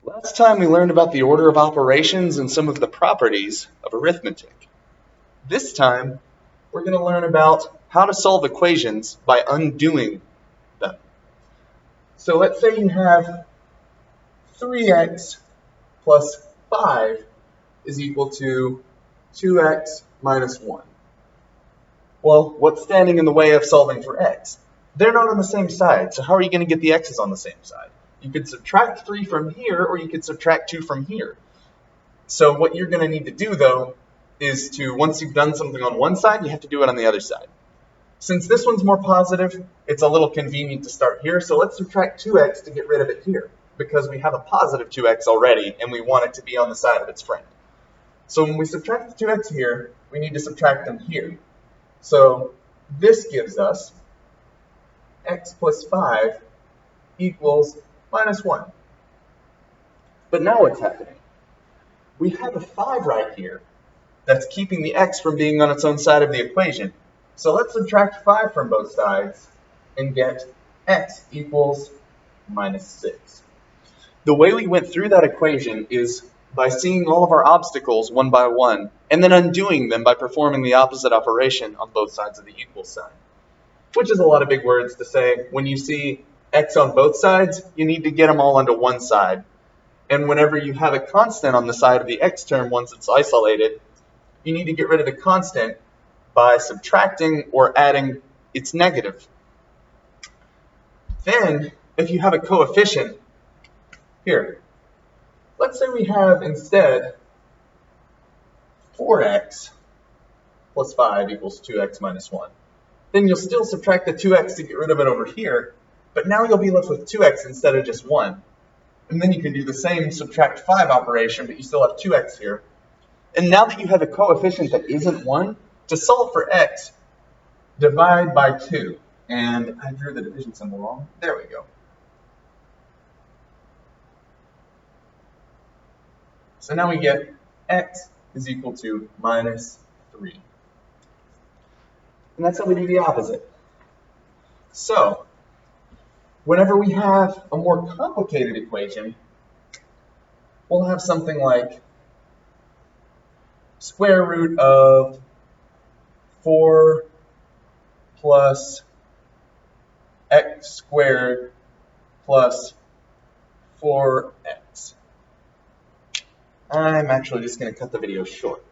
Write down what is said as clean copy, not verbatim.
Last time we learned about the order of operations and some of the properties of arithmetic. This time, we're going to learn about how to solve equations by undoing them. So let's say you have 3x plus 5 is equal to 2x minus 1. Well, what's standing in the way of solving for x? They're not on the same side, so how are you going to get the x's on the same side? You could subtract 3 from here, or you could subtract 2 from here. So what you're going to need to do, though, is to, once you've done something on one side, you have to do it on the other side. Since this one's more positive, it's a little convenient to start here, so let's subtract 2x to get rid of it here, because we have a positive 2x already, and we want it to be on the side of its friend. So when we subtract the 2x here, we need to subtract them here. So this gives us x plus 5 equals minus 1. But now what's happening? We have a 5 right here that's keeping the x from being on its own side of the equation. So let's subtract 5 from both sides and get x equals minus 6. The way we went through that equation is by seeing all of our obstacles one by one and then undoing them by performing the opposite operation on both sides of the equal sign. Which is a lot of big words to say. When you see x on both sides, you need to get them all onto one side. And whenever you have a constant on the side of the x term, once it's isolated, you need to get rid of the constant by subtracting or adding its negative. Then, if you have a coefficient, here, let's say we have instead 4x plus 5 equals 2x minus 1. Then you'll still subtract the 2x to get rid of it over here, but now you'll be left with 2x instead of just 1. And then you can do the same subtract 5 operation, but you still have 2x here. And now that you have a coefficient that isn't 1, to solve for x, divide by 2. And I drew the division symbol wrong. There we go. So now we get x is equal to minus 3. And that's how we do the opposite. So, whenever we have a more complicated equation, we'll have something like square root of 4 plus x squared plus 4x. I'm actually just going to cut the video short.